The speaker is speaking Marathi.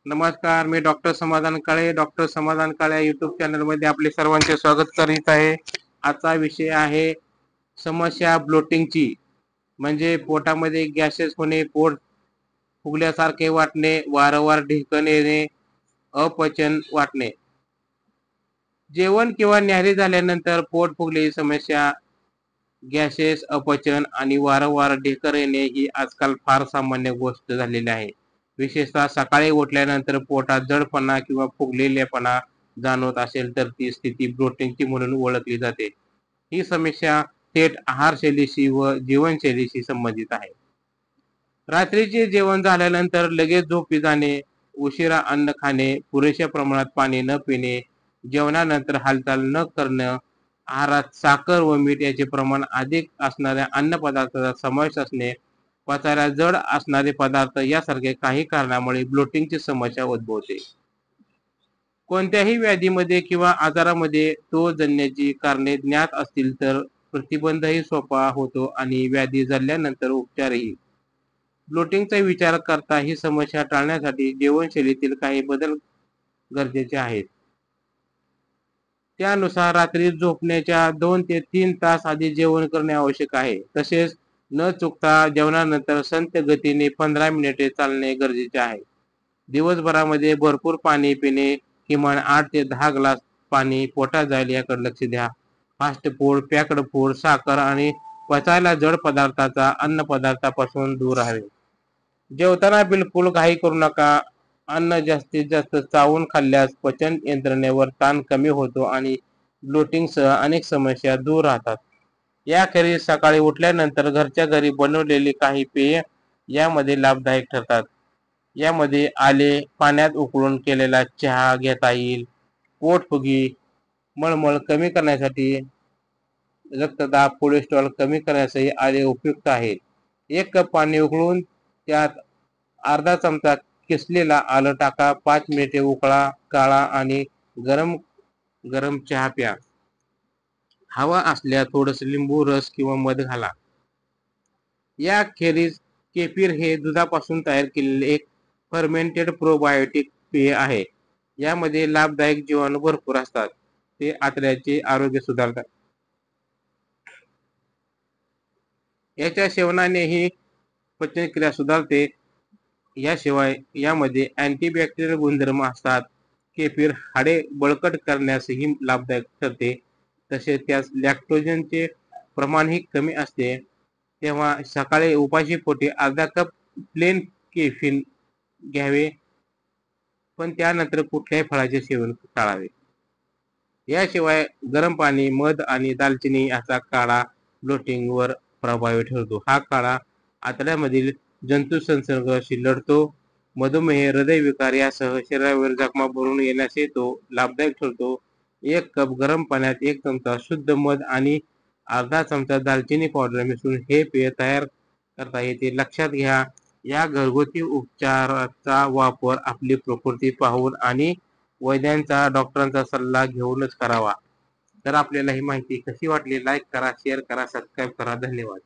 नमस्कार, मी डॉक्टर समाधान काळे. डॉक्टर समाधान काळे यूट्यूब चॅनलमध्ये आपले सर्वांचे स्वागत करीत आहे. आजचा विषय आहे समस्या ब्लोटिंगची, म्हणजे पोटामध्ये गॅसेस होणे, पोट फुगल्यासारखे वाटणे, वारंवार ढेकण येणे, अपचन वाटणे. जेवण किंवा न्याहारी झाल्यानंतर पोट फुगलेली समस्या, गॅसेस, अपचन आणि वारंवार ढेकर येणे ही आजकाल फार सामान्य गोष्ट झालेली आहे. विशेषतः सकाळी उठल्यानंतर पोटात जडपणा किंवा फुगलेलेपणा जाणवत असेल तर ती स्थिती ब्लोटिंगची म्हणून ओळखली जाते. ही समस्या थेट आहारशैलीशी व जीवनशैलीशी संबंधित आहे. रात्रीचे जेवण झाल्यानंतर लगेच झोपी जाणे, उशिरा अन्न खाणे, पुरेशा प्रमाणात पाणी न पिणे, जेवणानंतर हालचाल न करणं, आहारात साखर व मीठ याचे प्रमाण अधिक असणाऱ्या अन्नपदार्थाचा समावेश असणे, पचायला जड असणारे पदार्थ यासारखे काही कारणामुळे ब्लोटिंगची समस्या उद्भवते. कोणत्याही व्याधीमध्ये किंवा आजारामध्ये तो जळण्याची कारणे ज्ञात असतील तर प्रतिबंधही सोपा होतो आणि व्याधी जळल्यानंतर उपचारही. ब्लोटिंगचा विचार करता ही समस्या टाळण्यासाठी जीवनशैलीतील काही बदल गरजेचे आहेत. त्यानुसार रात्री झोपण्याच्या 2 ते 3 तास आधी जेवण करणे आवश्यक आहे. तसेच न चुकता जेवणानंतर संथ गतीने 15 मिनिटे चालणे गरजेचे आहे. दिवसभरामध्ये भरपूर पाणी पिणे, किमान 8 ते 10 ग्लास पाणी पोटात जाईल याकडे लक्ष द्या. फास्ट फूड, पॅक्ड फूड, साखर आणि पचायला जड पदार्थाचा अन्नपदार्थापासून दूर राहावे. जेवताना बिलकुल घाई करू नका. अन्न जास्तीत जास्त चावून खाल्ल्यास पचन यंत्रणेवर ताण कमी होतो आणि ब्लोटिंगसह अनेक समस्या दूर राहतात. याखेरीज सकाळी उठल्यानंतर घरच्या घरी बनवलेली काही पेय यामध्ये लाभदायक ठरतात. यामध्ये आले, पाण्यात उकळून केलेला चहा घेता येईल. पोटफुगी, मळमळ कमी करण्यासाठी, रक्तदाब, कोलेस्ट्रॉल कमी करण्यासाठी आले उपयुक्त आहेत. 1 कप पाणी उकळून त्यात अर्धा चमचा किसलेला आलं टाका. 5 मिनिटे उकळा, काढा आणि गरम गरम चहा प्या. हवा असल्यास थोडंसं लिंबू रस किंवा मध घाला. याखेरीज केफीर हे दुधापासून तयार केलेले एक फर्मेंटेड प्रोबायोटिक पेय आहे. यामध्ये लाभदायक जीवाणू भरपूर असतात. ते आतड्याचे आरोग्य सुधारतात. याच्या सेवनानेही पचनक्रिया सुधारते. याशिवाय यामध्ये अँटीबॅक्टेरियल गुणधर्म असतात. केफीर हाडे बळकट करण्यासही लाभदायक ठरते. तसेच त्यात लॅक्टोजनचे प्रमाणही कमी असते. तेव्हा सकाळी उपाशीपोटी अर्धा कप प्लेन केफीर घ्यावे, पण त्यानंतर कुठल्याही फळाचे सेवन टाळावे. याशिवाय गरम पाणी, मध आणि दालचिनी याचा काढा ब्लोटिंगवर प्रभावी ठरतो. हा काढा आतड्यामधील जंतुसंसर्गाशी लढतो. मधुमेह, हृदयविकार यासह शरीरावर जखमा भरून येण्यासही तो लाभदायक ठरतो. 1 कप गरम पाण्यात 1 चमचा शुद्ध मध आणि अर्धा चमचा दालचिनी पावडर मिसळून हे पेय तयार करता येते. लक्षात घ्या, या घरगुती उपचाराचा वापर आपली प्रकृती पाहून आणि वैद्यांचा, डॉक्टरांचा सल्ला घेऊनच करावा. तर आपल्याला ही माहिती कशी वाटली? लाईक करा, शेअर करा, सबस्क्राईब करा. धन्यवाद.